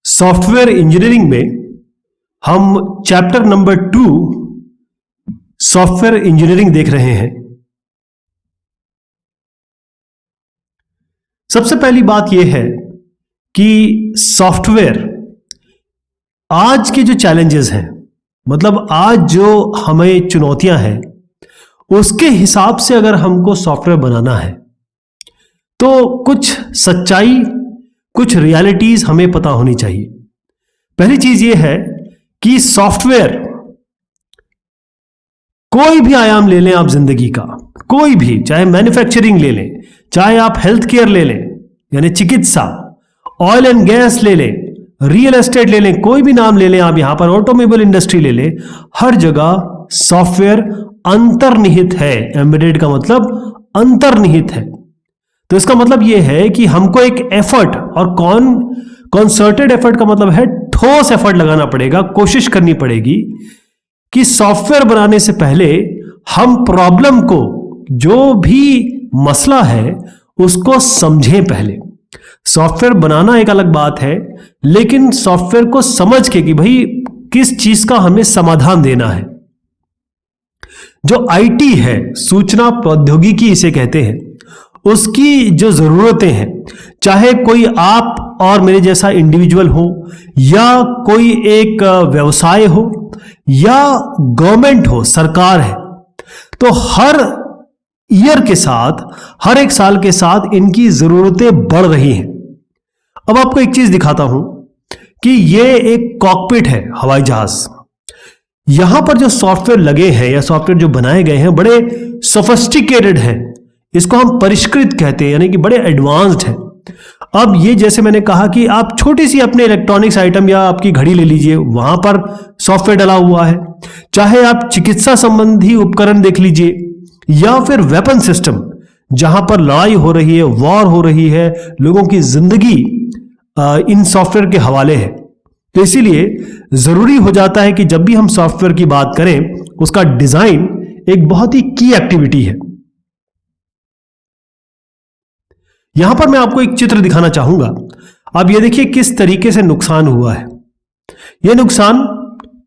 Software engineering में हम chapter number 2 software engineering देख रहे हैं। सबसे पहली बात यह है कि सॉफ्टवेयर आज के जो चैलेंजेस हैं, मतलब आज जो हमें चुनौतियां हैं, उसके हिसाब से अगर हमको सॉफ्टवेयर बनाना है तो कुछ सच्चाई, कुछ रियलिटीज हमें पता होनी चाहिए। पहली चीज यह है कि सॉफ्टवेयर कोई भी आयाम ले लें आप जिंदगी का, कोई भी, चाहे मैन्युफैक्चरिंग ले लें, चाहे आप हेल्थ केयर ले लें यानी चिकित्सा, ऑयल एंड गैस ले लें, रियल एस्टेट ले लें, कोई भी नाम ले लें आप, यहां पर ऑटोमोबाइल इंडस्ट्री ले लें, हर जगह सॉफ्टवेयर अंतर्निहित है। एम्बेडेड का मतलब अंतर्निहित है। तो इसका मतलब यह है कि हमको एक एफर्ट, और कॉन्सर्टेड एफर्ट का मतलब है ठोस एफर्ट लगाना पड़ेगा, कोशिश करनी पड़ेगी कि सॉफ्टवेयर बनाने से पहले हम प्रॉब्लम को, जो भी मसला है, उसको समझें। पहले सॉफ्टवेयर बनाना एक अलग बात है, लेकिन सॉफ्टवेयर को समझ के कि भाई किस चीज का हमें समाधान देना है। जो आईटी है, सूचना प्रौद्योगिकी इसे कहते हैं, उसकी जो जरूरतें हैं, चाहे कोई आप और मेरे जैसा इंडिविजुअल हो, या कोई एक व्यवसाय हो, या गवर्नमेंट हो, सरकार है, तो हर ईयर के साथ, हर एक साल के साथ इनकी जरूरतें बढ़ रही हैं। अब आपको एक चीज दिखाता हूं कि ये एक कॉकपिट है हवाई जहाज। यहां पर जो सॉफ्टवेयर लगे हैं या सॉफ्टवेयर जो बनाए गए हैं, बड़े सोफिस्टिकेटेड हैं। इसको हम परिष्कृत कहते हैं, यानी कि बड़े एडवांस्ड हैं। अब ये, जैसे मैंने कहा कि आप छोटी सी अपने इलेक्ट्रॉनिक्स आइटम या आपकी घड़ी ले लीजिए, वहां पर सॉफ्टवेयर डला हुआ है। चाहे आप चिकित्सा संबंधी उपकरण देख लीजिए, या फिर वेपन सिस्टम, जहां पर लड़ाई हो रही है, वॉर हो रही है, लोगों की जिंदगी इन सॉफ्टवेयर के हवाले है। तो इसीलिए जरूरी हो जाता है कि जब भी हम सॉफ्टवेयर की बात करें, उसका डिजाइन एक बहुत ही की एक्टिविटी है। यहां पर मैं आपको एक चित्र दिखाना चाहूंगा। अब ये देखिए किस तरीके से नुकसान हुआ है। यह नुकसान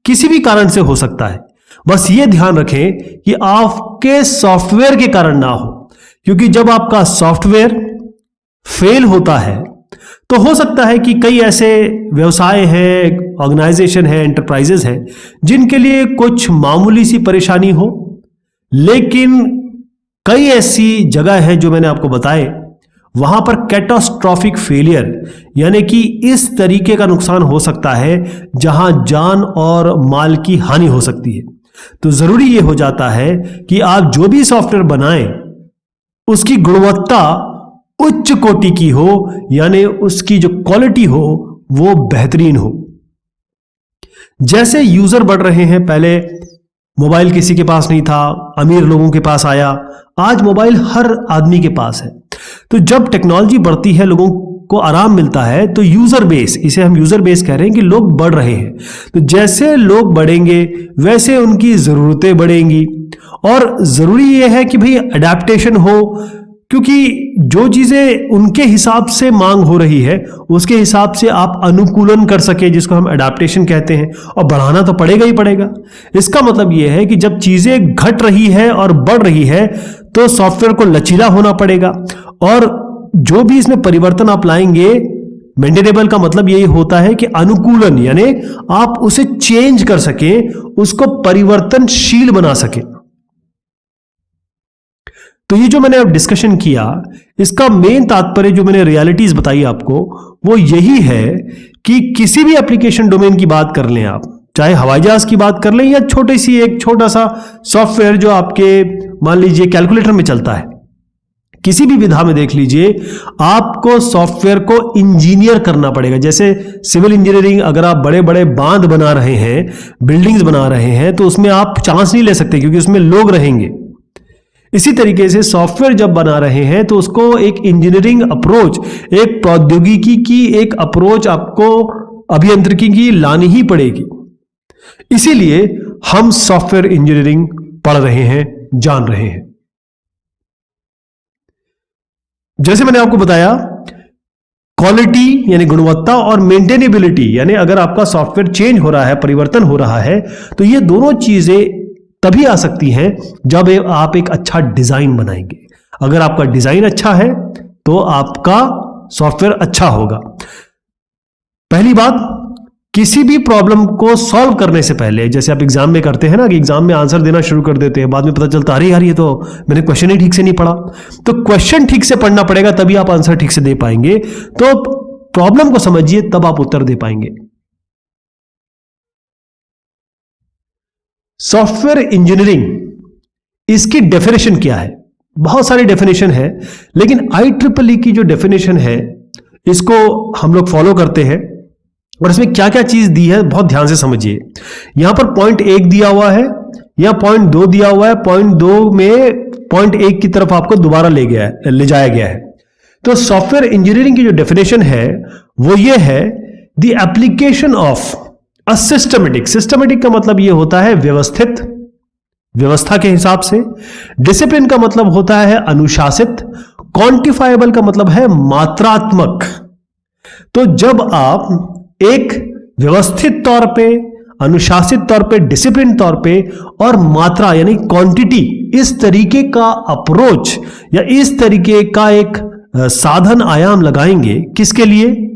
किसी भी कारण से हो सकता है, बस ये ध्यान रखें कि आपके सॉफ्टवेयर के कारण ना हो, क्योंकि जब आपका सॉफ्टवेयर फेल होता है तो हो सकता है कि कई ऐसे व्यवसाय हैं, ऑर्गेनाइजेशन है, एंटरप्राइजेस हैं, जिनके लिए कुछ मामूली सी परेशानी हो, लेकिन कई ऐसी जगह है जो मैंने आपको बताए, वहां पर कैटास्ट्रॉफिक फेलियर, यानी कि इस तरीके का नुकसान हो सकता है जहां जान और माल की हानि हो सकती है। तो जरूरी यह हो जाता है कि आप जो भी सॉफ्टवेयर बनाएं, उसकी गुणवत्ता उच्च कोटि की हो, यानी उसकी जो क्वालिटी हो वो बेहतरीन हो। जैसे यूजर बढ़ रहे हैं, पहले मोबाइल किसी के पास नहीं था, अमीर लोगों के पास आया, आज मोबाइल हर आदमी के पास है। तो जब टेक्नोलॉजी बढ़ती है, लोगों को आराम मिलता है, तो यूजर बेस, इसे हम यूजर बेस कह रहे हैं कि लोग बढ़ रहे हैं। तो जैसे लोग बढ़ेंगे वैसे उनकी जरूरतें बढ़ेंगी, और जरूरी यह है कि भाई अडेप्टेशन हो, क्योंकि जो चीजें उनके हिसाब से मांग हो रही है, उसके हिसाब से आप अनुकूलन कर सके, जिसको हम अडेप्टेशन कहते हैं, और बढ़ाना तो पड़ेगा ही पड़ेगा। इसका मतलब यह है कि जब चीजें घट रही है और बढ़ रही है, तो सॉफ्टवेयर को लचीला होना पड़ेगा, और जो भी इसमें परिवर्तन आप लाएंगे, मेंटेनेबल का मतलब यही होता है कि अनुकूलन, यानी आप उसे चेंज कर सके, उसको परिवर्तनशील बना सके। तो ये जो मैंने अब डिस्कशन किया, इसका मेन तात्पर्य, जो मैंने रियलिटीज बताई आपको, वो यही है कि किसी भी एप्लीकेशन डोमेन की बात कर लें आप, चाहे हवाई जहाज की बात कर लें, या छोटी सी एक छोटा सा सॉफ्टवेयर जो आपके, मान लीजिए, कैलकुलेटर में चलता है, किसी भी विधा में देख लीजिए, आपको सॉफ्टवेयर को इंजीनियर करना पड़ेगा। जैसे सिविल इंजीनियरिंग, अगर आप बड़े बड़े बांध बना रहे हैं, बिल्डिंग्स बना रहे हैं, तो उसमें आप चांस नहीं ले सकते, क्योंकि उसमें लोग रहेंगे। इसी तरीके से सॉफ्टवेयर जब बना रहे हैं, तो उसको एक इंजीनियरिंग अप्रोच, एक प्रौद्योगिकी की एक अप्रोच आपको अभियांत्रिकी की लानी ही पड़ेगी। इसीलिए हम सॉफ्टवेयर इंजीनियरिंग पढ़ रहे हैं, जान रहे हैं। जैसे मैंने आपको बताया, क्वालिटी यानी गुणवत्ता और मेंटेनेबिलिटी यानी अगर आपका सॉफ्टवेयर चेंज हो रहा है, परिवर्तन हो रहा है, तो ये दोनों चीजें तभी आ सकती हैं जब आप एक अच्छा डिजाइन बनाएंगे। अगर आपका डिजाइन अच्छा है तो आपका सॉफ्टवेयर अच्छा होगा। पहली बात, किसी भी प्रॉब्लम को सॉल्व करने से पहले, जैसे आप एग्जाम में करते हैं ना कि एग्जाम में आंसर देना शुरू कर देते हैं, बाद में पता चलता अरे यार ये तो मैंने क्वेश्चन ही ठीक से नहीं पढ़ा। तो क्वेश्चन ठीक से पढ़ना पड़ेगा, तभी आप आंसर ठीक से दे पाएंगे। तो प्रॉब्लम को समझिए, तब आप उत्तर दे पाएंगे। सॉफ्टवेयर इंजीनियरिंग, इसकी डेफिनेशन क्या है? बहुत सारी डेफिनेशन है, लेकिन IEEE की जो डेफिनेशन है इसको हम लोग फॉलो करते हैं और इसमें क्या क्या चीज दी है बहुत ध्यान से समझिए। यहां पर पॉइंट 1 दिया हुआ है या पॉइंट 2 दिया हुआ है। पॉइंट 2 में पॉइंट 1 की तरफ आपको दोबारा ले जाया गया है। तो सॉफ्टवेयर इंजीनियरिंग की जो डेफिनेशन है वो ये है, the application of a systematic का मतलब ये होता है व्यवस्थित, व्यवस्था के हिसाब से। डिसिप्लिन का मतलब होता है अनुशासित। क्वांटिफाइबल का मतलब है मात्रात्मक। तो जब आप एक व्यवस्थित तौर पे, अनुशासित तौर पे, डिसिप्लिन तौर पे और मात्रा यानी क्वांटिटी, इस तरीके का अप्रोच या इस तरीके का एक साधन आयाम लगाएंगे, किसके लिए?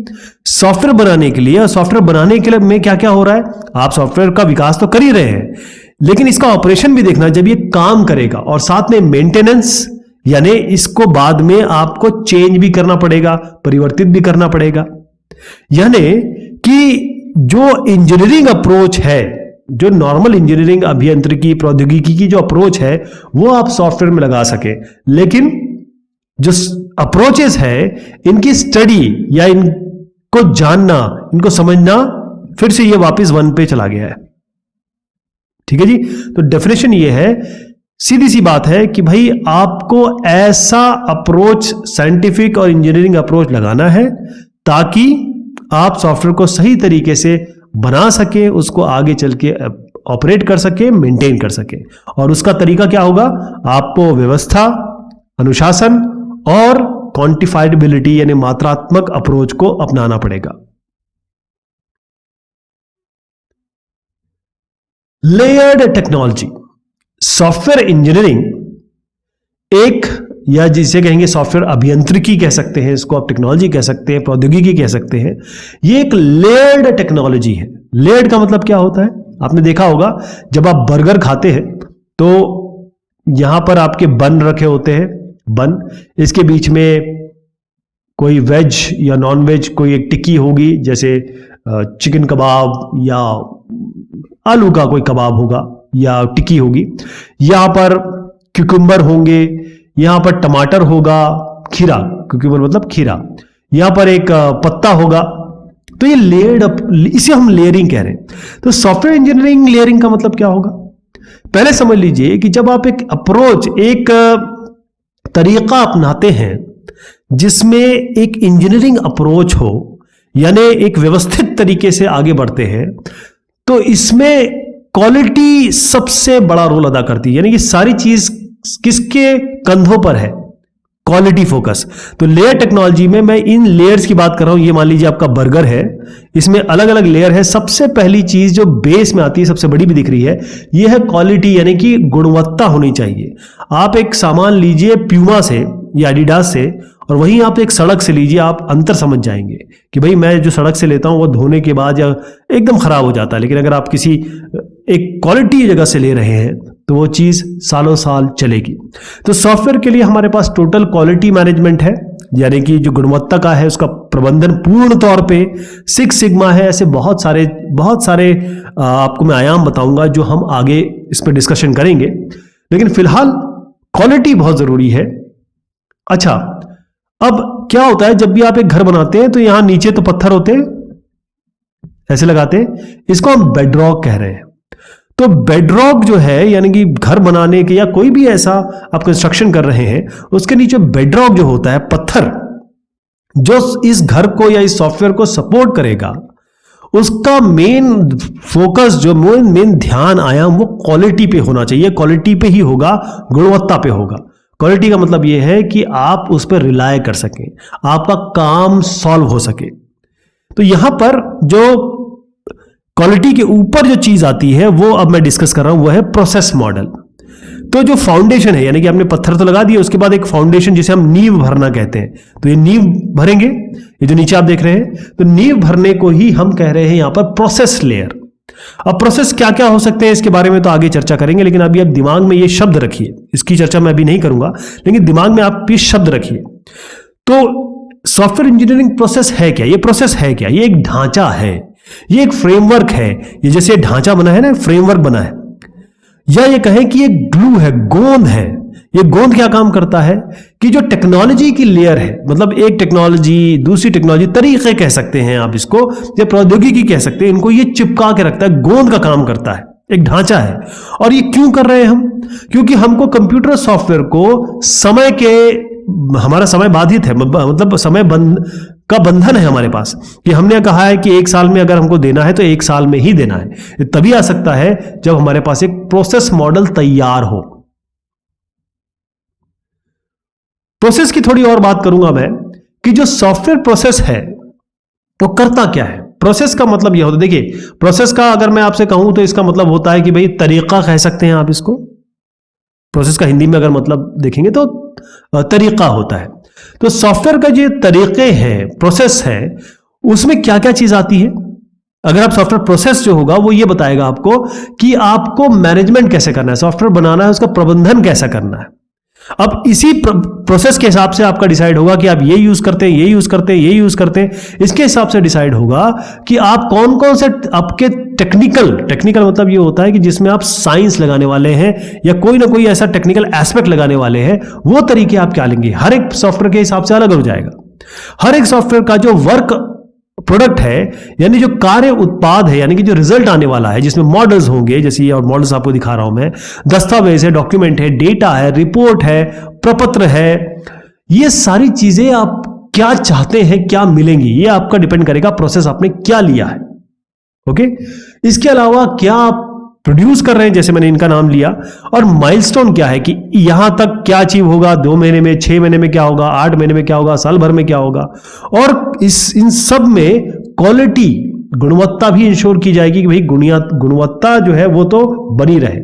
सॉफ्टवेयर बनाने के लिए। और सॉफ्टवेयर बनाने के लिए में क्या क्या हो रहा है? आप सॉफ्टवेयर का विकास तो कर ही रहे हैं, लेकिन इसका ऑपरेशन भी देखना, जब ये काम करेगा और साथ में मेंटेनेंस यानी इसको बाद में आपको चेंज भी करना पड़ेगा, परिवर्तित भी करना पड़ेगा। यानी कि जो इंजीनियरिंग अप्रोच है, जो नॉर्मल इंजीनियरिंग अभियांत्रिकी प्रौद्योगिकी की जो अप्रोच है वो आप सॉफ्टवेयर में लगा सके, लेकिन जो अप्रोचेस है इनकी स्टडी या इनको जानना, इनको समझना, फिर से ये वापस 1 पे चला गया है। ठीक है जी। तो डेफिनेशन ये है, सीधी सी बात है कि भाई आपको ऐसा अप्रोच, साइंटिफिक और इंजीनियरिंग अप्रोच लगाना है ताकि आप सॉफ्टवेयर को सही तरीके से बना सके, उसको आगे चल के ऑपरेट कर सके, मेंटेन कर सके। और उसका तरीका क्या होगा? आपको व्यवस्था, अनुशासन और क्वांटिफाइबिलिटी यानी मात्रात्मक अप्रोच को अपनाना पड़ेगा। लेयर्ड टेक्नोलॉजी, सॉफ्टवेयर इंजीनियरिंग एक, या जिसे कहेंगे सॉफ्टवेयर अभियांत्रिकी कह सकते हैं, इसको आप टेक्नोलॉजी कह सकते हैं, प्रौद्योगिकी कह सकते हैं, ये एक लेयर्ड टेक्नोलॉजी है। लेयर्ड का मतलब क्या होता है? आपने देखा होगा जब आप बर्गर खाते हैं तो यहां पर आपके बन रखे होते हैं, बन, इसके बीच में कोई वेज या नॉन वेज कोई एक टिक्की होगी, जैसे चिकन कबाब या आलू का कोई कबाब होगा या टिक्की होगी। यहां पर क्यूकम्बर होंगे, यहां पर टमाटर होगा, खीरा, क्यूकम्बर मतलब खीरा, यहां पर एक पत्ता होगा। तो ये लेयर्ड, इसे हम लेयरिंग कह रहे हैं। तो सॉफ्टवेयर इंजीनियरिंग लेयरिंग का मतलब क्या होगा? पहले समझ लीजिए कि जब आप एक अप्रोच, एक तरीका अपनाते हैं जिसमें एक इंजीनियरिंग अप्रोच हो, यानी एक व्यवस्थित तरीके से आगे बढ़ते हैं, तो इसमें क्वालिटी सबसे बड़ा रोल अदा करती है। यानी कि सारी चीज किसके कंधों पर है? Quality focus. तो लेयर टेक्नोलॉजी में मैं इन लेयर्स की बात कर रहा हूं। ये मान लीजिए आपका बर्गर है, इसमें अलग अलग लेयर है। सबसे पहली चीज जो बेस में आती है, सबसे बड़ी भी दिख रही है, यह है क्वालिटी, यानी कि गुणवत्ता होनी चाहिए। आप एक सामान लीजिए प्यूमा से या एडिडास से, और वहीं आप एक सड़क से लीजिए, आप अंतर समझ जाएंगे कि भाई मैं जो सड़क से लेता हूं वो धोने के बाद या एकदम खराब हो जाता है, लेकिन अगर आप किसी एक क्वालिटी जगह से ले रहे हैं तो वो चीज सालों साल चलेगी। तो सॉफ्टवेयर के लिए हमारे पास टोटल क्वालिटी मैनेजमेंट है, यानी कि जो गुणवत्ता का है उसका प्रबंधन पूर्ण तौर पे। 6 सिग्मा है, ऐसे बहुत सारे आपको मैं आयाम बताऊंगा जो हम आगे इस पर डिस्कशन करेंगे, लेकिन फिलहाल क्वालिटी बहुत जरूरी है। अच्छा, अब क्या होता है जब भी आप एक घर बनाते हैं तो यहां नीचे तो पत्थर होते हैं, ऐसे लगाते हैं, इसको हम बेडरॉक कह रहे हैं। तो बेडरॉक जो है, यानी कि घर बनाने के या कोई भी ऐसा आप कंस्ट्रक्शन कर रहे हैं, उसके नीचे बेडरॉक जो होता है, पत्थर, जो इस घर को या इस सॉफ्टवेयर को सपोर्ट करेगा, उसका मेन फोकस, जो मेन ध्यान आयाम, वो क्वालिटी पे होना चाहिए। क्वालिटी पे ही होगा, गुणवत्ता पे होगा। क्वालिटी का मतलब यह है कि आप उस पर रिलाय कर सकें, आपका काम सॉल्व हो सके। तो यहां पर जो क्वालिटी के ऊपर जो चीज आती है वो अब मैं डिस्कस कर रहा हूं, वो है प्रोसेस मॉडल। तो जो फाउंडेशन है, यानी कि आपने पत्थर तो लगा दिया, उसके बाद एक फाउंडेशन जिसे हम नींव भरना कहते हैं, तो ये नींव भरेंगे, ये जो नीचे आप देख रहे हैं, तो नींव भरने को ही हम कह रहे हैं यहां पर प्रोसेस लेयर। अब प्रोसेस क्या क्या हो सकते हैं इसके बारे में तो आगे चर्चा करेंगे, लेकिन अभी आप दिमाग में ये शब्द रखिए, इसकी चर्चा मैं अभी नहीं करूंगा, लेकिन दिमाग में आप ये शब्द रखिए। तो सॉफ्टवेयर इंजीनियरिंग प्रोसेस है क्या? ये प्रोसेस है क्या? ये एक ढांचा है, ये एक फ्रेमवर्क है। ये जैसे ढांचा बना है ना, फ्रेमवर्क बना है, या ये कहें कि ये ग्लू है, गोंद है। ये गोंद क्या काम करता है कि जो टेक्नोलॉजी की लेयर है, मतलब एक टेक्नोलॉजी दूसरी टेक्नोलॉजी, तरीके कह सकते हैं आप इसको, या प्रौद्योगिकी कह सकते हैं, इनको ये चिपका के रखता है, गोंद का काम करता है, एक ढांचा है। और ये क्यों कर रहे हैं हम? क्योंकि हमको कंप्यूटर सॉफ्टवेयर को समय के, हमारा समय बाधित है, मतलब समय का बंधन है हमारे पास, कि हमने कहा है कि 1 साल में अगर हमको देना है तो 1 साल में ही देना है। ये तभी आ सकता है जब हमारे पास एक प्रोसेस मॉडल तैयार हो। प्रोसेस की थोड़ी और बात करूंगा मैं, कि जो सॉफ्टवेयर प्रोसेस है वो करता क्या है। प्रोसेस का मतलब यह होता है, देखिए प्रोसेस का अगर मैं आपसे कहूं तो इसका मतलब होता है कि भाई तरीका कह सकते हैं आप इसको। प्रोसेस का हिंदी में अगर मतलब देखेंगे तो तरीका होता है। तो सॉफ्टवेयर का जो तरीके हैं, प्रोसेस है, उसमें क्या क्या चीज आती है। अगर आप सॉफ्टवेयर प्रोसेस जो होगा वो ये बताएगा आपको कि आपको मैनेजमेंट कैसे करना है, सॉफ्टवेयर बनाना है, उसका प्रबंधन कैसा करना है। अब इसी प्रोसेस के हिसाब से आपका डिसाइड होगा कि आप ये यूज करते हैं, ये यूज करते हैं, ये यूज करते हैं। इसके हिसाब से डिसाइड होगा कि आप कौन कौन से आपके टेक्निकल मतलब ये होता है कि जिसमें आप साइंस लगाने वाले हैं या कोई ना कोई ऐसा टेक्निकल एस्पेक्ट लगाने वाले हैं, वो तरीके आप क्या लेंगे। हर एक सॉफ्टवेयर के हिसाब से अलग हो जाएगा। हर एक सॉफ्टवेयर का जो वर्क प्रोडक्ट है, यानी जो कार्य उत्पाद है, यानी कि जो रिजल्ट आने वाला है, जिसमें मॉडल्स होंगे, जैसे ये और मॉडल्स आपको दिखा रहा हूं मैं, दस्तावेज है, डॉक्यूमेंट है, डेटा है, रिपोर्ट है, प्रपत्र है, ये सारी चीजें आप क्या चाहते हैं, क्या मिलेंगी, ये आपका डिपेंड करेगा प्रोसेस आपने क्या लिया है। ओके, इसके अलावा क्या आप प्रोड्यूस कर रहे हैं, जैसे मैंने इनका नाम लिया, और माइलस्टोन क्या है कि यहां तक क्या अचीव होगा, 2 महीने में, 6 महीने में क्या होगा, 8 महीने में क्या होगा, साल भर में क्या होगा। और इन सब में क्वालिटी, गुणवत्ता भी इंश्योर की जाएगी कि भाई गुणवत्ता जो है वो तो बनी रहे।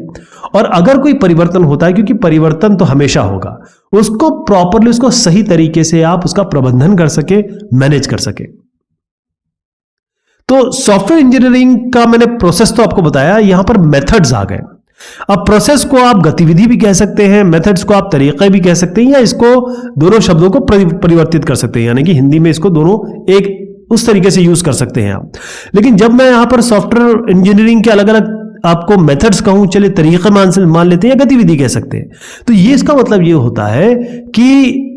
और अगर कोई परिवर्तन होता है, क्योंकि परिवर्तन तो हमेशा होगा, उसको प्रॉपरली, उसको सही तरीके से आप उसका प्रबंधन कर सके, मैनेज कर सके। तो सॉफ्टवेयर इंजीनियरिंग का मैंने प्रोसेस तो आपको बताया, यहां पर मेथड्स आ गए। अब प्रोसेस को आप गतिविधि भी कह सकते हैं, मेथड्स को आप तरीके भी कह सकते हैं, या इसको दोनों शब्दों को परिवर्तित कर सकते हैं, यानी कि हिंदी में इसको दोनों एक उस तरीके से यूज कर सकते हैं आप। लेकिन जब मैं यहां पर सॉफ्टवेयर इंजीनियरिंग के अलग अलग आपको मेथड्स कहूं, चलिए तरीके मान लेते हैं, या गतिविधि कह सकते हैं, तो ये इसका मतलब ये होता है कि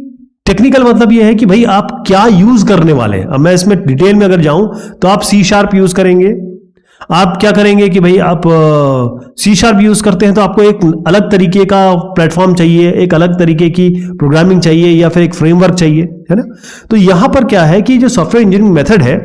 टेक्निकल मतलब ये है कि भाई आप क्या यूज करने वाले हैं। अब मैं इसमें डिटेल में अगर जाऊं तो आप C# यूज करेंगे। आप क्या करेंगे कि भाई आप C# यूज करते हैं तो आपको एक अलग तरीके का प्लेटफॉर्म चाहिए, एक अलग तरीके की प्रोग्रामिंग चाहिए, या फिर एक फ्रेमवर्क चाहिए, है ना। तो यहां पर क्या है कि जो सॉफ्टवेयर इंजीनियरिंग मेथड है,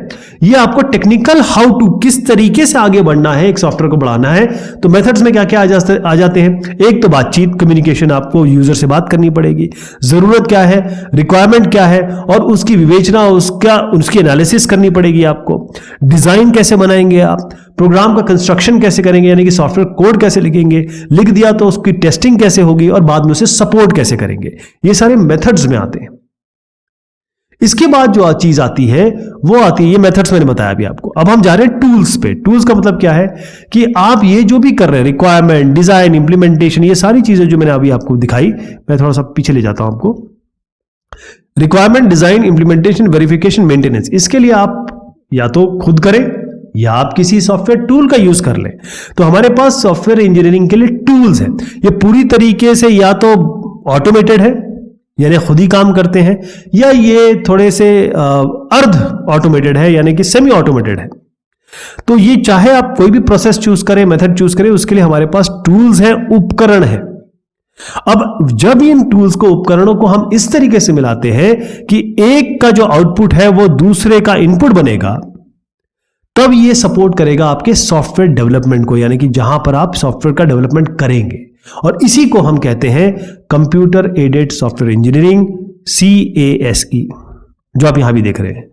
ये आपको टेक्निकल हाउ टू, किस तरीके से आगे बढ़ना है, एक सॉफ्टवेयर को बढ़ाना है। तो मेथड्स में क्या क्या आ जाते हैं। एक तो बातचीत, कम्युनिकेशन, आपको यूजर से बात करनी पड़ेगी, जरूरत क्या है, रिक्वायरमेंट क्या है, और उसकी विवेचना, उसकी एनालिसिस करनी पड़ेगी आपको। डिजाइन कैसे बनाएंगे आप, प्रोग्राम का कंस्ट्रक्शन कैसे करेंगे, यानी कि सॉफ्टवेयर कोड कैसे लिखेंगे, लिख दिया तो उसकी टेस्टिंग कैसे होगी, और बाद में उसे सपोर्ट कैसे करेंगे, ये सारे मेथड्स में आते हैं। इसके बाद जो चीज आती है वो आती है, ये मेथड्स मैंने बताया अभी आपको। अब हम जा रहे हैं टूल्स पे। टूल्स का मतलब क्या है कि आप ये जो भी कर रहे हैं, रिक्वायरमेंट, डिजाइन, इंप्लीमेंटेशन, ये सारी चीजें जो मैंने अभी आपको दिखाई, मैं थोड़ा सा पीछे ले जाता हूं आपको। Requirement, design, implementation, verification, maintenance, इसके लिए आप या तो खुद करें या आप किसी सॉफ्टवेयर टूल का यूज कर लें। तो हमारे पास सॉफ्टवेयर इंजीनियरिंग के लिए टूल्स हैं। ये पूरी तरीके से या तो ऑटोमेटेड है, यानी खुद ही काम करते हैं, या ये थोड़े से अर्ध ऑटोमेटेड है, यानी कि सेमी ऑटोमेटेड है। तो ये चाहे आप कोई भी प्रोसेस चूज करें, मेथड चूज करें, उसके लिए हमारे पास टूल्स हैं, उपकरण है। अब जब इन टूल्स को, उपकरणों को हम इस तरीके से मिलाते हैं कि एक का जो आउटपुट है वो दूसरे का इनपुट बनेगा, तब ये सपोर्ट करेगा आपके सॉफ्टवेयर डेवलपमेंट को, यानी कि जहां पर आप सॉफ्टवेयर का डेवलपमेंट करेंगे। और इसी को हम कहते हैं computer aided software engineering, CASE, जो आप यहां भी देख रहे हैं।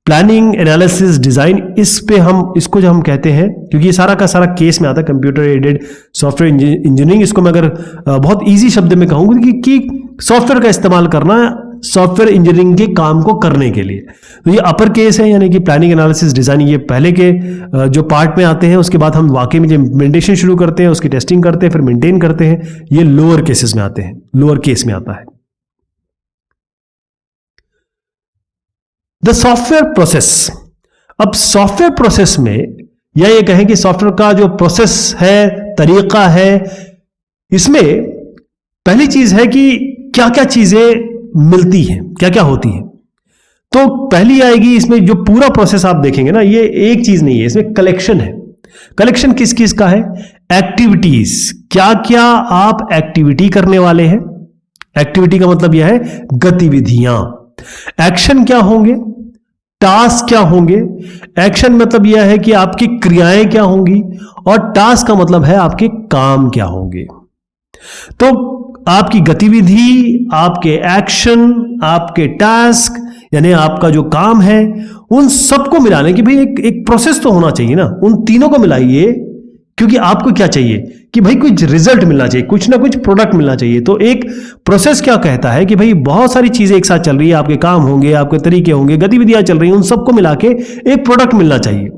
प्लानिंग, एनालिसिस, डिजाइन, इस पे हम इसको जो हम कहते हैं, क्योंकि ये सारा का सारा केस में आता है कंप्यूटर एडेड सॉफ्टवेयर इंजीनियरिंग। इसको मैं अगर बहुत इजी शब्द में कहूंगा कि सॉफ्टवेयर का इस्तेमाल करना सॉफ्टवेयर इंजीनियरिंग के काम को करने के लिए। तो ये अपर केस है, यानी कि प्लानिंग, एनालिसिस, डिजाइन, ये पहले के जो पार्ट में आते हैं। उसके बाद हम वाकई में इम्प्लीमेंटेशन शुरू करते हैं, उसकी टेस्टिंग करते हैं, फिर मेंटेन करते हैं। ये लोअर केसेस में आते हैं, लोअर केस में आता है। The software process. अब सॉफ्टवेयर प्रोसेस में, या ये कहें कि सॉफ्टवेयर का जो प्रोसेस है, तरीका है, इसमें पहली चीज है कि क्या क्या चीजें मिलती हैं, क्या क्या होती हैं। तो पहली आएगी इसमें, जो पूरा प्रोसेस आप देखेंगे ना, ये एक चीज नहीं है, इसमें कलेक्शन है। कलेक्शन किस किस का है? एक्टिविटीज, क्या क्या आप एक्टिविटी करने वाले हैं। एक्टिविटी का मतलब यह है गतिविधियां। एक्शन क्या होंगे, टास्क क्या होंगे। एक्शन मतलब यह है कि आपकी क्रियाएं क्या होंगी, और टास्क का मतलब है आपके काम क्या होंगे। तो आपकी गतिविधि, आपके एक्शन, आपके टास्क, यानी आपका जो काम है, उन सबको मिलाने की भाई एक प्रोसेस तो होना चाहिए ना। उन तीनों को मिलाइए, क्योंकि आपको क्या चाहिए कि भाई कुछ रिजल्ट मिलना चाहिए, कुछ ना कुछ प्रोडक्ट मिलना चाहिए। तो एक प्रोसेस क्या कहता है कि भाई बहुत सारी चीजें एक साथ चल रही है, आपके काम होंगे, आपके तरीके होंगे, गतिविधियां चल रही हैं, उन सबको मिला के एक प्रोडक्ट मिलना चाहिए।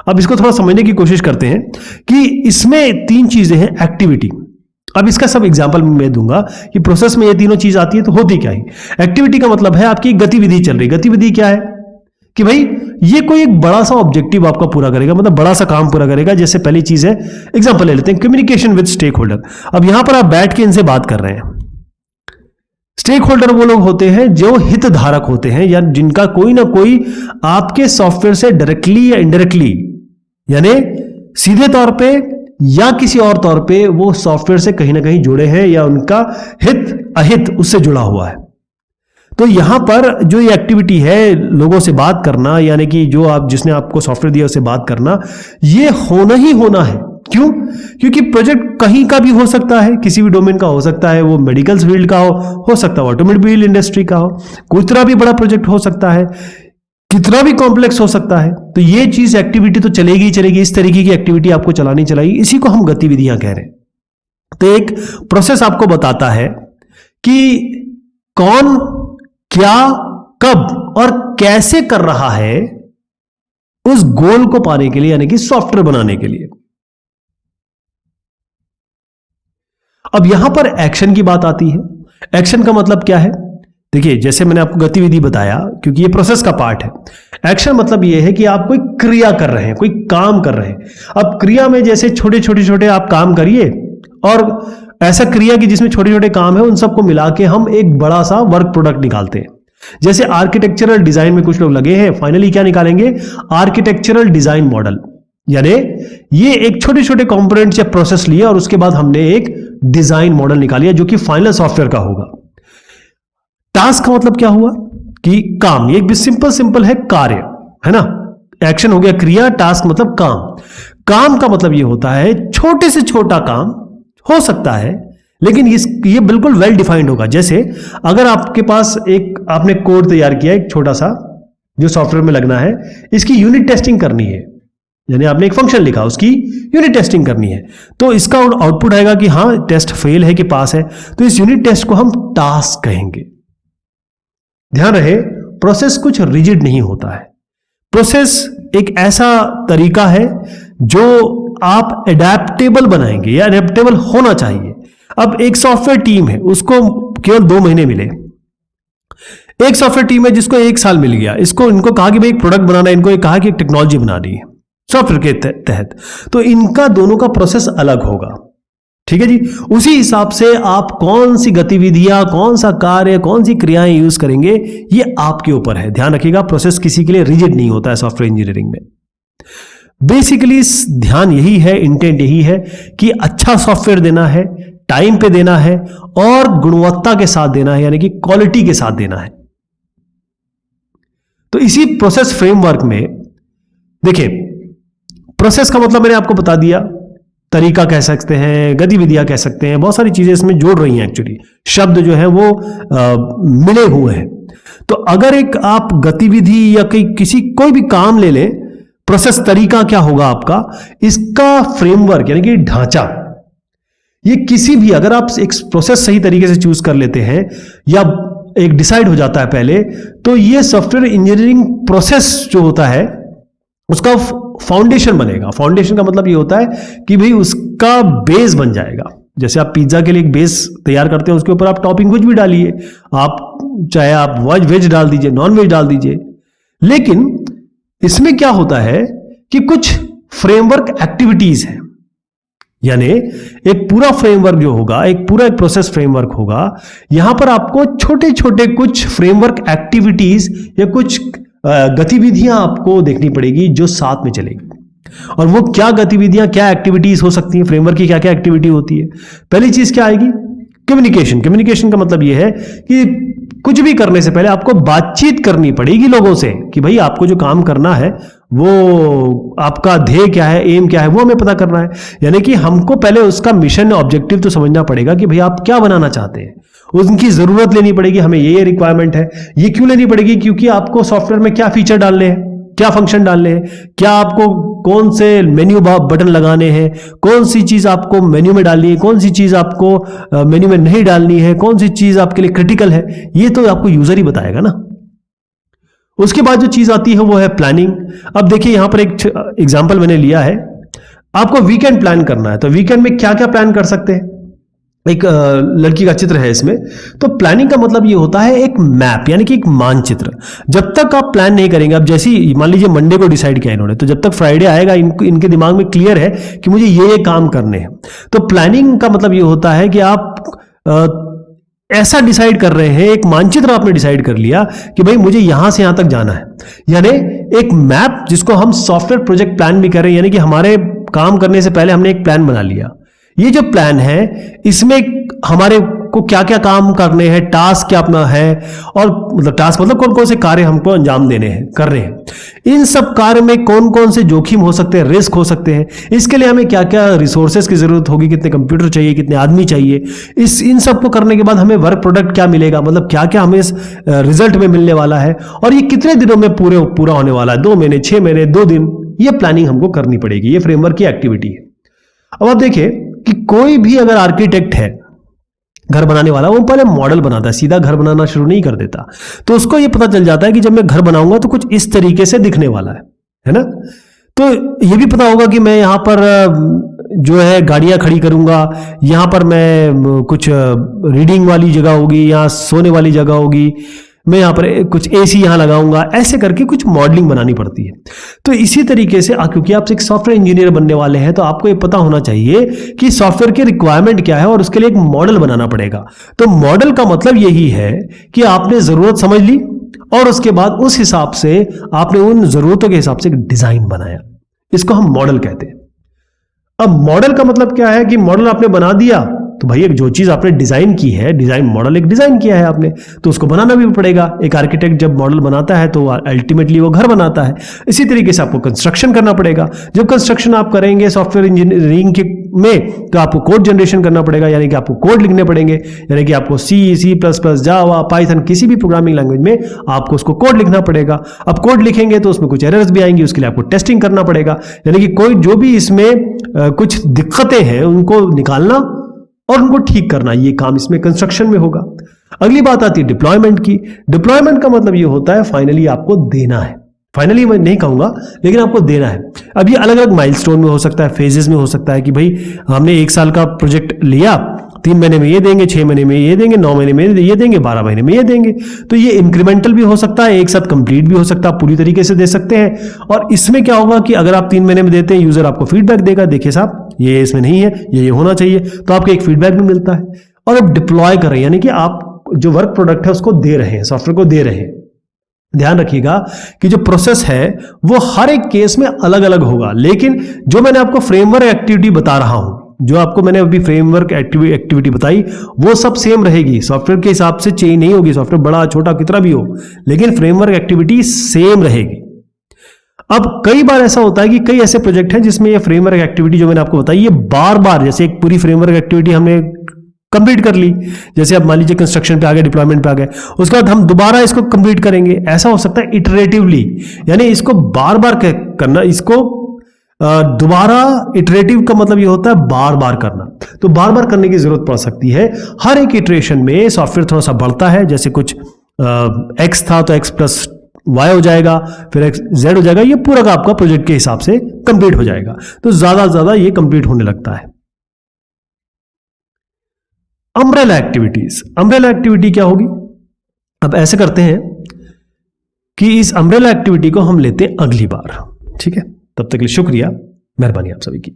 अब इसको थोड़ा समझने की कोशिश करते हैं कि इसमें तीन चीजें हैं। एक्टिविटी, अब इसका सब एग्जांपल मैं दूंगा कि प्रोसेस में ये तीनों चीज आती है तो होती क्या है। एक्टिविटी का मतलब है आपकी गतिविधि चल रही। गतिविधि क्या है कि भाई ये कोई एक बड़ा सा ऑब्जेक्टिव आपका पूरा करेगा, मतलब बड़ा सा काम पूरा करेगा। जैसे पहली चीज है, एग्जांपल ले लेते हैं, कम्युनिकेशन विद स्टेक होल्डर। अब यहां पर आप बैठ के इनसे बात कर रहे हैं। स्टेक होल्डर वो लोग होते हैं जो हितधारक होते हैं, या जिनका कोई ना कोई आपके सॉफ्टवेयर से डायरेक्टली या इनडायरेक्टली, यानी सीधे तौर पे या किसी और तौर पे वो सॉफ्टवेयर से कहीं ना कहीं जुड़े हैं, या उनका हित अहित उससे जुड़ा हुआ है। तो यहां पर जो ये एक्टिविटी है, लोगों से बात करना, यानी कि जो आप जिसने आपको सॉफ्टवेयर दिया उससे बात करना, ये होना ही होना है। क्यों? क्योंकि प्रोजेक्ट कहीं का भी हो सकता है, किसी भी डोमेन का हो सकता है, वो मेडिकल फील्ड का हो सकता है ऑटोमोबाइल इंडस्ट्री का हो, कोई तरह भी बड़ा प्रोजेक्ट हो सकता है, कितना भी कॉम्प्लेक्स हो सकता है। तो ये चीज एक्टिविटी तो चलेगी ही चलेगी। इस तरीके की एक्टिविटी आपको चलानी चाहिए, इसी को हम गतिविधियां कह रहे हैं। तो एक प्रोसेस आपको बताता है कि कौन, क्या, कब और कैसे कर रहा है उस गोल को पाने के लिए, यानी कि सॉफ्टवेयर बनाने के लिए। अब यहां पर एक्शन की बात आती है। एक्शन का मतलब क्या है? देखिए, जैसे मैंने आपको गतिविधि बताया, क्योंकि ये प्रोसेस का पार्ट है। एक्शन मतलब ये है कि आप कोई क्रिया कर रहे हैं, कोई काम कर रहे हैं। अब क्रिया में जैसे छोटे छोटे छोटे आप काम करिए, और ऐसा क्रिया कि जिसमें छोटे छोटे काम है, उन सबको मिला के हम एक बड़ा सा वर्क प्रोडक्ट निकालते हैं। जैसे आर्किटेक्चरल डिजाइन में कुछ लोग लगे हैं, फाइनली क्या निकालेंगे? Architectural design model. यानी ये एक छोटे छोटे कंपोनेंट्स या प्रोसेस लिया, और उसके बाद हमने एक डिजाइन मॉडल निकालिया जो कि फाइनल सॉफ्टवेयर का होगा। टास्क का मतलब क्या हुआ कि काम, ये भी सिंपल है, कार्य है ना। एक्शन हो गया क्रिया, टास्क मतलब काम। काम का मतलब ये होता है छोटे से छोटा काम हो सकता है, लेकिन ये बिल्कुल वेल डिफाइंड होगा। जैसे अगर आपके पास एक आपने कोड तैयार किया, एक छोटा सा जो सॉफ्टवेयर में लगना है, इसकी यूनिट टेस्टिंग करनी है, यानी आपने एक फंक्शन लिखा, उसकी यूनिट टेस्टिंग करनी है, तो इसका आउटपुट आएगा कि हाँ टेस्ट फेल है कि पास है। तो इस यूनिट टेस्ट को हम टास्क कहेंगे। ध्यान रहे, प्रोसेस कुछ रिजिड नहीं होता है। प्रोसेस एक ऐसा तरीका है जो आप एडेप्टेबल बनाएंगे, या एडेप्टेबल होना चाहिए। अब एक सॉफ्टवेयर टीम है, उसको केवल 2 महीने मिले। एक सॉफ्टवेयर टीम है जिसको 1 साल मिल गया, इनको कहा कि भाई एक प्रोडक्ट बनाना है, इनको कहा कि एक टेक्नोलॉजी बनानी है सॉफ्टवेयर के तहत, तो इनका दोनों का प्रोसेस अलग होगा। ठीक है जी। उसी हिसाब से आप कौन सी गतिविधियां, कौन सा कार्य, कौन सी क्रियाएं यूज करेंगे, ये आपके ऊपर है। ध्यान रखिएगा, प्रोसेस किसी के लिए रिजिड नहीं होता है सॉफ्टवेयर इंजीनियरिंग में। बेसिकली ध्यान यही है, इंटेंट यही है कि अच्छा सॉफ्टवेयर देना है, टाइम पे देना है, और गुणवत्ता के साथ देना है, यानी कि क्वालिटी के साथ देना है। तो इसी प्रोसेस फ्रेमवर्क में देखिए, प्रोसेस का मतलब मैंने आपको बता दिया तरीका कह सकते हैं, गतिविधियां कह सकते हैं, बहुत सारी चीजें इसमें जोड़ रही हैं। एक्चुअली शब्द जो है वो मिले हुए हैं। तो अगर एक आप गतिविधि या कोई भी काम ले लें, प्रोसेस तरीका क्या होगा आपका, इसका फ्रेमवर्क यानी कि ढांचा, ये किसी भी, अगर आप एक प्रोसेस सही तरीके से चूज कर लेते हैं या एक डिसाइड हो जाता है पहले, तो ये सॉफ्टवेयर इंजीनियरिंग प्रोसेस जो होता है उसका फाउंडेशन बनेगा। फाउंडेशन का मतलब ये होता है कि भाई उसका बेस बन जाएगा। जैसे आप पिज्जा के लिए एक बेस तैयार करते हैं, उसके ऊपर आप टॉपिंग कुछ भी डालिए, आप चाहे आप वेज डाल दीजिए, नॉन वेज डाल दीजिए। लेकिन इसमें क्या होता है कि कुछ फ्रेमवर्क एक्टिविटीज है, यानी एक पूरा फ्रेमवर्क जो होगा, एक प्रोसेस फ्रेमवर्क होगा। यहां पर आपको छोटे छोटे कुछ फ्रेमवर्क एक्टिविटीज या कुछ गतिविधियां आपको देखनी पड़ेगी जो साथ में चलेगी। और वो क्या गतिविधियां, क्या एक्टिविटीज हो सकती हैं, फ्रेमवर्क की क्या क्या एक्टिविटी होती है। पहली चीज क्या आएगी, कम्युनिकेशन। कम्युनिकेशन का मतलब यह है कि कुछ भी करने से पहले आपको बातचीत करनी पड़ेगी लोगों से कि भाई आपको जो काम करना है वो आपका ध्येय क्या है, एम क्या है, वो हमें पता करना है। यानी कि हमको पहले उसका मिशन ऑब्जेक्टिव तो समझना पड़ेगा कि भाई आप क्या बनाना चाहते हैं। उनकी जरूरत लेनी पड़ेगी, हमें ये रिक्वायरमेंट है। ये क्यों लेनी पड़ेगी, क्योंकि आपको सॉफ्टवेयर में क्या फीचर डालने हैं, क्या फंक्शन डालने हैं, क्या आपको कौन से मेन्यू बटन लगाने हैं, कौन सी चीज आपको मेन्यू में डालनी है, कौन सी चीज आपको मेन्यू में नहीं डालनी है, कौन सी चीज आपके लिए क्रिटिकल है, ये तो आपको यूजर ही बताएगा ना। उसके बाद जो चीज आती है वो है प्लानिंग। अब देखिए यहां पर एक एग्जांपल मैंने लिया है, आपको वीकेंड प्लान करना है, तो वीकेंड में क्या क्या प्लान कर सकते हैं। एक लड़की का चित्र है इसमें। तो प्लानिंग का मतलब ये होता है एक मैप, यानी कि एक मानचित्र। जब तक आप प्लान नहीं करेंगे, अब जैसे मान लीजिए मंडे को डिसाइड किया इन्होंने, तो जब तक फ्राइडे आएगा इनके दिमाग में क्लियर है कि मुझे ये काम करने हैं। तो प्लानिंग का मतलब ये होता है कि आप ऐसा डिसाइड कर रहे हैं, एक मानचित्र आपने डिसाइड कर लिया कि भाई मुझे यहां से यहां तक जाना है, यानी एक मैप जिसको हम सॉफ्टवेयर प्रोजेक्ट प्लान भी कर रहे हैं। यानी कि हमारे काम करने से पहले हमने एक प्लान बना लिया। ये जो प्लान है इसमें हमारे को क्या क्या काम करने हैं, टास्क क्या अपना है, और मतलब टास्क मतलब कौन कौन से कार्य हमको अंजाम देने हैं, कर रहे हैं। इन सब कार्य में कौन कौन से जोखिम हो सकते हैं, रिस्क हो सकते हैं, इसके लिए हमें क्या क्या रिसोर्सेज की जरूरत होगी, कितने कंप्यूटर चाहिए, कितने आदमी चाहिए। इन सब को करने के बाद हमें वर्क प्रोडक्ट क्या मिलेगा, मतलब क्या क्या हमें इस रिजल्ट में मिलने वाला है, और ये कितने दिनों में पूरा होने वाला है, 2 महीने, 6 महीने, 2 दिन। ये प्लानिंग हमको करनी पड़ेगी। ये फ्रेमवर्क की एक्टिविटी है। अब आप देखिए कि कोई भी अगर आर्किटेक्ट है, घर बनाने वाला, वो पहले मॉडल बनाता है, सीधा घर बनाना शुरू नहीं कर देता। तो उसको ये पता चल जाता है कि जब मैं घर बनाऊंगा तो कुछ इस तरीके से दिखने वाला है ना। तो ये भी पता होगा कि मैं यहां पर जो है गाड़ियां खड़ी करूंगा, यहां पर मैं कुछ रीडिंग वाली जगह होगी, यहां सोने वाली जगह होगी, मैं यहां पर कुछ एसी यहां लगाऊंगा, ऐसे करके कुछ मॉडलिंग बनानी पड़ती है। तो इसी तरीके से क्योंकि आप एक सॉफ्टवेयर इंजीनियर बनने वाले हैं, तो आपको ये पता होना चाहिए कि सॉफ्टवेयर की रिक्वायरमेंट क्या है और उसके लिए एक मॉडल बनाना पड़ेगा। तो मॉडल का मतलब यही है कि आपने जरूरत समझ ली और उसके बाद उस हिसाब से आपने उन जरूरतों के हिसाब से एक डिजाइन बनाया। इसको हम मॉडल कहते हैं। अब मॉडल का मतलब क्या है कि मॉडल आपने बना दिया, तो भाई एक जो चीज आपने डिजाइन की है, डिजाइन मॉडल एक डिजाइन किया है आपने, तो उसको बनाना भी पड़ेगा। एक आर्किटेक्ट जब मॉडल बनाता है तो अल्टीमेटली वो घर बनाता है। इसी तरीके से आपको कंस्ट्रक्शन करना पड़ेगा। जब कंस्ट्रक्शन आप करेंगे सॉफ्टवेयर इंजीनियरिंग के में, तो आपको कोड जनरेशन करना पड़ेगा, यानी कि आपको कोड लिखने पड़ेंगे। यानी कि आपको C++, जावा, पाइथन, किसी भी प्रोग्रामिंग लैंग्वेज में आपको उसको कोड लिखना पड़ेगा। अब कोड लिखेंगे तो उसमें कुछ एरर्स भी आएंगी, उसके लिए आपको टेस्टिंग करना पड़ेगा। यानी कि कोई जो भी इसमें कुछ दिक्कतें हैं उनको निकालना और उनको ठीक करना, ये काम इसमें कंस्ट्रक्शन में होगा। अगली बात आती है डिप्लॉयमेंट की। डिप्लॉयमेंट का मतलब ये होता है फाइनली आपको देना है। फाइनली मैं नहीं कहूंगा, लेकिन आपको देना है। अब ये अलग अलग माइलस्टोन में हो सकता है, फेजेस में हो सकता है कि भाई हमने 1 साल का प्रोजेक्ट लिया, 3 महीने में ये देंगे, 6 महीने में ये देंगे, 9 महीने में ये देंगे, 12 महीने में ये देंगे। तो ये इंक्रीमेंटल भी हो सकता है, एक साथ कंप्लीट भी हो सकता है, पूरी तरीके से दे सकते हैं। और इसमें क्या होगा कि अगर आप 3 महीने में देते हैं, यूजर आपको फीडबैक देगा, देखिए साहब ये इसमें नहीं है, ये होना चाहिए, तो आपको एक फीडबैक भी मिलता है। और अब डिप्लॉय कर रहे हैं, यानी कि आप जो वर्क प्रोडक्ट है उसको दे रहे हैं, सॉफ्टवेयर को दे रहे हैं। ध्यान रखिएगा कि जो प्रोसेस है वो हर एक केस में अलग अलग होगा, लेकिन जो मैंने आपको फ्रेमवर्क एक्टिविटी बता रहा हूं, जो आपको मैंने अभी फ्रेमवर्क एक्टिविटी बताई, वो सब सेम रहेगी। सॉफ्टवेयर के हिसाब से चेंज नहीं होगी, सॉफ्टवेयर बड़ा छोटा कितना भी हो, लेकिन फ्रेमवर्क एक्टिविटी सेम रहेगी। अब कई बार ऐसा होता है कि कई ऐसे प्रोजेक्ट हैं जिसमें ये फ्रेमवर्क एक्टिविटी जो मैंने आपको बताई, ये बार बार, जैसे एक पूरी फ्रेमवर्क एक्टिविटी हमने कंप्लीट कर ली, जैसे आप मान लीजिए कंस्ट्रक्शन पे आ गए, डिप्लॉयमेंट पे आ गए, उसके बाद हम दोबारा इसको कंप्लीट करेंगे, ऐसा हो सकता है इटरेटिवली, यानी इसको बार बार करना, इसको दोबारा, इटरेटिव का मतलब ये होता है बार बार करना, तो बार बार करने की जरूरत पड़ सकती है। हर एक इटरेशन में सॉफ्टवेयर थोड़ा सा बढ़ता है, जैसे कुछ एक्स था तो एक्स प्लस वाई हो जाएगा, फिर एक्स जेड हो जाएगा, ये पूरा का आपका प्रोजेक्ट के हिसाब से कंप्लीट हो जाएगा, तो ज्यादा से ज्यादा ये कंप्लीट होने लगता है। अम्ब्रेला एक्टिविटीज, अम्ब्रेला एक्टिविटी क्या होगी? अब ऐसे करते हैं कि इस अम्ब्रेला एक्टिविटी को हम लेते हैं अगली बार, ठीक है? तब तक के लिए शुक्रिया, मेहरबानी आप सभी की।